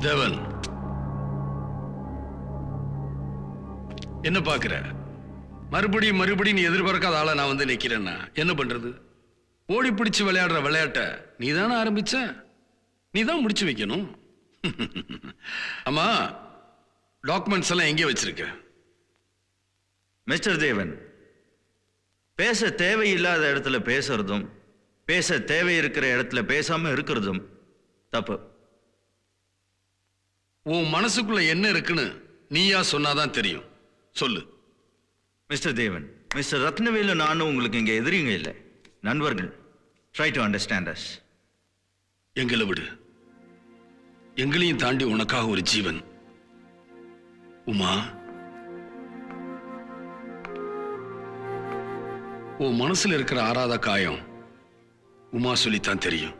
தேவன், என்ன பாக்குற? மறுபடியும் நீ எதிர்பார்க்காத ஆளை நான் வந்து நிக்கிறேன்னா என்ன பண்றது? ஓடி பிடிச்சு விளையாடுற விளையாட்ட நீ தானே ஆரம்பிச்ச, நீ தான் முடிச்சு வைக்கணும். ஆமா, டாக்குமெண்ட்ஸ் எல்லாம் எங்கே வச்சிருக்க? மிஸ்டர் தேவன், பேச தேவையில்லாத இடத்துல பேசுறதும் பேச தேவை இருக்கிற இடத்துல பேசாம இருக்கிறதும் தப்பு. உன் மனசுக்குள்ள என்ன இருக்குன்னு நீயா சொன்னாதான் தெரியும். சொல்லு. மிஸ்டர் தேவன், மிஸ்டர் ரத்னவேலு நானும் உங்களுக்கு இங்க எதிரிங்க இல்லை, நண்பர்கள். Try to understand us. எங்களை விடு, எங்களையும் தாண்டி உனக்காக ஒரு ஜீவன். உமா, உன் மனசுல இருக்கிற ஆறாத காயம் உமா சொல்லித்தான் தெரியும்.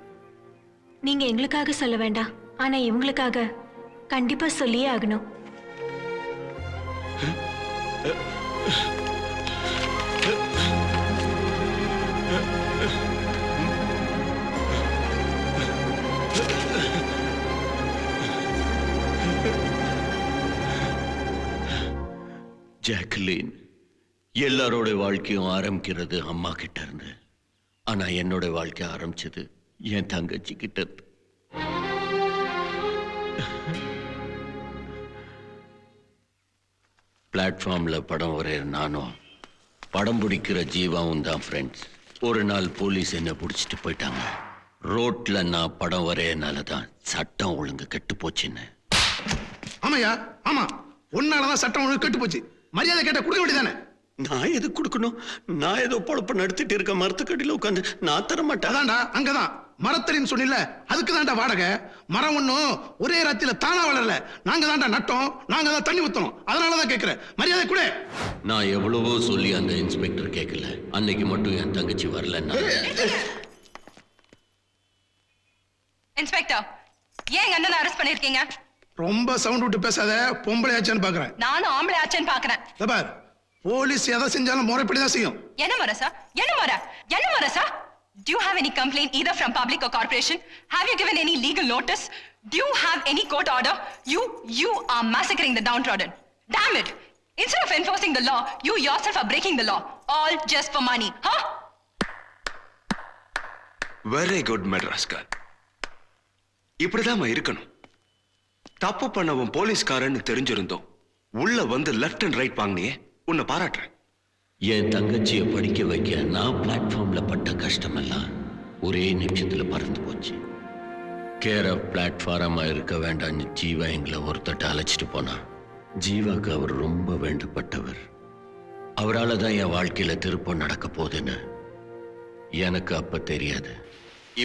நீங்க எங்களுக்காக சொல்ல வேண்டாம், ஆனா இவங்களுக்காக கண்டிப்பா சொல்லியே ஆகணும். ஜாக்லின், எல்லாரோட வாழ்க்கையும் ஆரம்பிக்கிறது அம்மா கிட்ட இருந்து. ஆனா என்னோட வாழ்க்கை ஆரம்பிச்சது என் தங்கச்சி கிட்ட இருந்து. பிளாட்ஃபார்ம்ல படம் வரைகிற நானும் படம் பிடிக்கிற ஜீவாவும் தான் ஃப்ரெண்ட்ஸ். ஒரு நாள் போலீஸ் என்ன பிடிச்சிட்டு போயிட்டாங்க. ரோட்ல நான் படம் வரையனால தான் சட்டம் ஒழுங்கு கெட்டு போச்சுன்னு. ஆமாயா, ஆமா, உன்னாலதான் சட்டம் ஒழுங்கு கெட்டு போச்சு. மரியாதை கேட்ட கொடுக்க வேண்டியதானே? நான் எது கொடுக்கணும்? நான் ஏதோ பொழப்ப நடத்திட்டு இருக்க மரத்துக்கடியில் உட்காந்து நான் தர மாட்டேன். அதான்டா, அங்கதான் மரத்தடின்னு சொன்னில, அதுக்கு தான்டா வாடகை. மரம் ஒண்ணும் ஒரே ராத்திரில தானா வளரல, நாங்க தான்டா நட்டோம், நாங்க தான் தண்ணி ஊத்தணும். அதனாலதான் கேட்கிறேன், மரியாதை கூட. நான் எவ்வளவோ சொல்லி அந்த இன்ஸ்பெக்டர் கேட்கல. அன்னைக்கு மட்டும் என் தங்கச்சி வரலன்னா. இன்ஸ்பெக்டர், ஏன் எங்க அண்ணனை அரெஸ்ட் பண்ணிருக்கீங்க? ரொம்ப சவுண்ட் விட்டு பேசாத, பொம்பளை ஆச்சான்னு பாக்குறேன். நானும் ஆம்பளை ஆச்சேன்னு பாக்குறேன். பார், போலீஸ் எதை செஞ்சாலும் முறைப்படிதான் செய்யும். என்ன முறை சார்? என்ன முறை sir? Do you have any complaint either from public or corporation? Have you given any legal notice? Do you have any court order? You are massacring the downtrodden. Damn it! Instead of enforcing the law, you yourself are breaking the law. All just for money, huh? Very good, Madraskar. இப்படிதான் இருக்கணும். தப்பு பண்ணவன் போலீஸ்காரன்னு தெரிஞ்சிருந்தோம் உள்ள வந்து left and right வாங்கினியே, உன்னை பாராட்டுறேன். என் தங்கச்சியை படிக்க வைக்க நான் பிளாட்ஃபார்ம்ல பட்ட கஷ்டமெல்லாம் ஒரே நிமிஷத்துல பறந்து போச்சு. கேர் ஆஃப் பிளாட்ஃபார்மா இருக்க வேண்டாம்னு ஜீவா எங்களை ஒருத்தட்ட அழைச்சிட்டு போனா. ஜீவாக்கு அவர் ரொம்ப வேண்டப்பட்டவர். அவரால் தான் என் வாழ்க்கையில திருப்பம் நடக்க போகுதுன்னு எனக்கு அப்ப தெரியாது.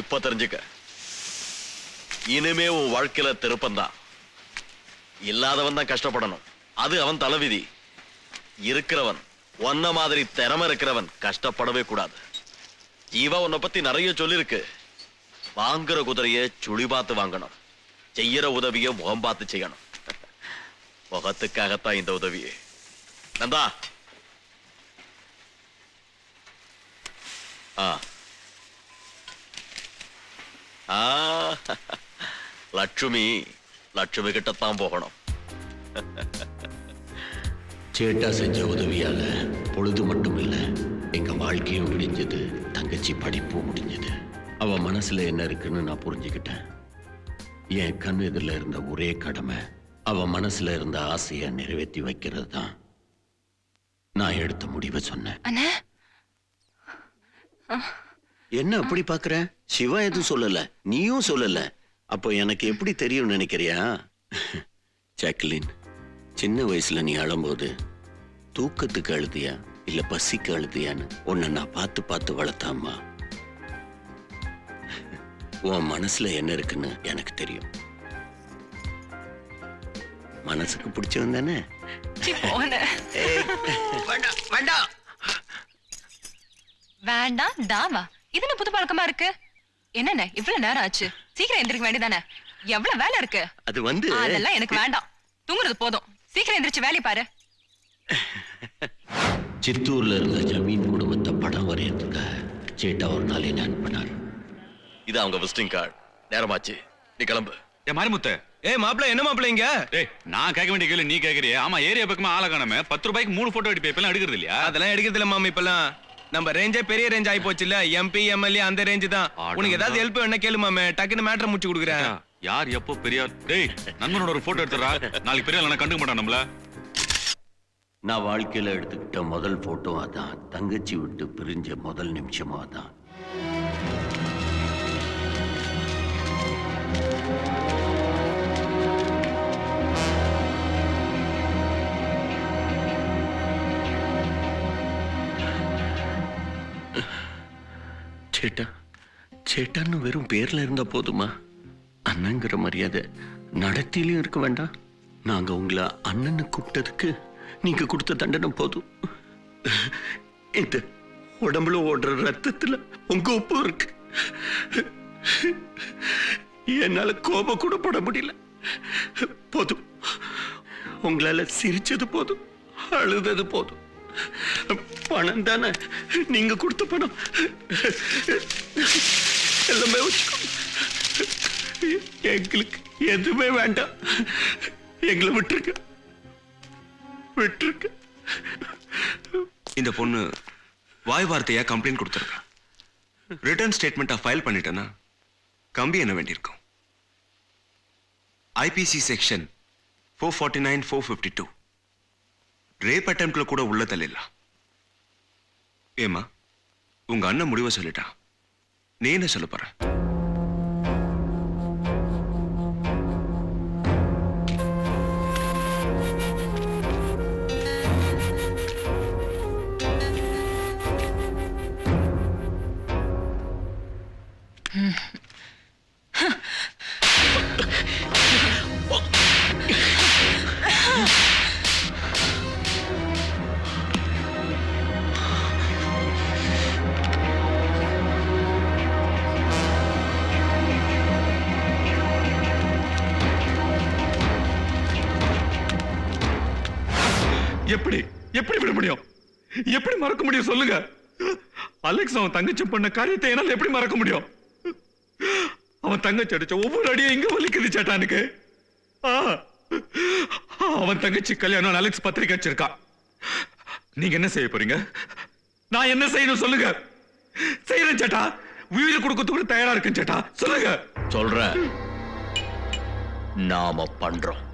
இப்ப தெரிஞ்சுக்க, இனிமே உன் வாழ்க்கையில திருப்பந்தான். இல்லாதவன் தான் கஷ்டப்படணும், அது அவன் தலைவிதி. இருக்கிறவன், ஒன்ன மாதிரி திறமை இருக்கிறவன் கஷ்டப்படவே கூடாது. ஜீவா உன்னை பத்தி நிறைய சொல்லிருக்கு. வாங்குற குதிரைய சுழி பார்த்து வாங்கணும், செய்யற உதவிய முகம் பார்த்து செய்யணும். முகத்துக்காகத்தான் இந்த உதவியே. நந்தா, லட்சுமி கிட்டத்தான் போகணும். சேட்டா செஞ்ச உதவியால பொழுது மட்டும் இல்ல, எங்க வாழ்க்கையும் முடிஞ்சது, தங்கச்சி படிப்பும் முடிஞ்சது. அவ மனசுல என்ன இருக்குன்னு நான் புரிஞ்சுக்கிட்டேன். என் கண் எதிரில் இருந்த ஒரே கடமை அவ மனசுல இருந்த ஆசையை நிறைவேற்றி வைக்கிறது தான். நான் எடுத்த முடிவை சொன்னேன். என்ன அப்படி பாக்குற? சிவா எதுவும் சொல்லல, நீயும் சொல்லல. அப்போ எனக்கு எப்படி தெரியும் நினைக்கிறியா? ஜாக்லின், சின்ன வயசுல நீ அழும்போது தூக்கத்துக்கு அழுதியா இல்ல பசிக்கு அழுதியான்னு உன்னை நான் பார்த்து பார்த்து வளர்த்தாமா. உன் மனசுல என்ன இருக்குன்னு எனக்கு தெரியும். மனசுக்கு பிடிச்சவன் தானே? வேண்டாம் தாவா, இது புது பழக்கமா இருக்கு. என்னென்ன இவ்வளவு நேரம் ஆச்சு? சீக்கிரம் எந்திரிக்க வேண்டியதானே? எவ்வளவு வேலை இருக்கு. அது வந்து அதெல்லாம் எனக்கு வேண்டாம், தூங்குறது போதும். சீக்கிரம் எந்திரிச்சு வேலையை பாரு. சித்தூர்ல இருந்த ஜமீன் குடும்பத்தை படம் வரையறதுக்கு சேட்டா ஒரு நாள் என்ன அனுப்பினார். இது அவங்க விசிட்டிங் கார்டு. நேரமாச்சு, நீ கிளம்பு. மாரிமுத்து, ஏய் மாப்பிள்ள என்ன மாப்பிள்ள இங்க? டேய் நான் கேட்க வேண்டிய கேள்வி நீ கேக்குறியே. ஆமா ஏரியா பக்கமா ஆள காணாம 10 ரூபாய்க்கு 3 போட்டோ எடுப்பே இப்பலாம் எடுக்கிறது இல்லையா? அதெல்லாம் எடுக்கிறது இல்ல மாமா இப்பலாம். நம்ம ரேஞ்சே பெரிய ரேஞ்ச் ஆயி போச்சு இல்ல. எம்பி எம்எல்ஏ அந்த ரேஞ்ச் தான். உனக்கு ஏதாவது ஹெல்ப் வேணா கேளு மாமே. டக்குன்னு மேட்டர் முடிச்சு கொடுக்குறேன். யார் எப்போ பெரியார்? டேய் நண்பனோட ஒரு போட்டோ எடுத்துறா. நாளைக்கு பெரிய ஆளா கண்டுக்க மாட்டான் நம்மள. நான் வாழ்க்கையில எடுத்துக்கிட்ட முதல் போட்டோ அதான். தங்கச்சி விட்டு பிரிஞ்ச முதல் நிமிஷமும் அதான். சேட்டா சேட்டான்னு வெறும் பேர்ல இருந்தா போதுமா? அண்ணங்கிற மரியாதை நடத்திலையும் இருக்க வேண்டாம். நாங்க உங்களை அண்ணன்னு கூப்பிட்டதுக்கு நீங்க கொடுத்த தண்டனை போதும். இந்த உடம்புல ஓடுற ரத்தத்துல உங்க உப்பு இருக்கு. என்னால கோபம் கூட பட முடியல. போதும், உங்களால சிரிச்சது போதும், அழுதது போதும். பணம் தானே, நீங்க கொடுத்த பணம் எல்லாமே வச்சுக்கோ. எங்களுக்கு எதுவுமே வேண்டாம். எங்களை விட்டுருக்க விட்டுருக்க. இந்த பொண்ணு வாய் வார்த்தையா கம்ப்ளைண்ட் கொடுத்துருக்கா. ரிட்டர்ன் ஸ்டேட்மெண்ட்டா ஃபைல் பண்ணிட்டேன்னா கம்பி என்ன வேண்டியிருக்கும். ஐபிசி செக்ஷன் 449, 452 ரேப் அட்டெம்ப்ட்ல கூட உள்ள தள்ளிடலாம். ஏமா உங்க அண்ணன் முடிவை சொல்லிட்டா, நீ என்ன சொல்ல போற? எப்படி எப்படி விட முடியும்? எப்படி மறக்க முடியும் சொல்லுங்க? அலெக்ஸ் அவன் தங்கச்சி பண்ண காரியத்தை என்னால எப்படி மறக்க முடியும்? அவன் தங்கச்சி அடிச்ச ஒவ்வொரு அடியும் இங்க வலிக்குது சேட்டானுக்கு. அவன் தங்கச்சி கல்யாணம் அலெக்ஸ் பத்திரிக்கை வச்சிருக்கான். நீங்க என்ன செய்ய போறீங்க? நான் என்ன செய்யணும் சொல்லுங்க. செய்யறேன் சேட்டா. உயிர் கொடுக்கறதுக்கு தயாரா இருக்கேன் சேட்டா. சொல்லுங்க. சொல்ற நாம பண்றோம்.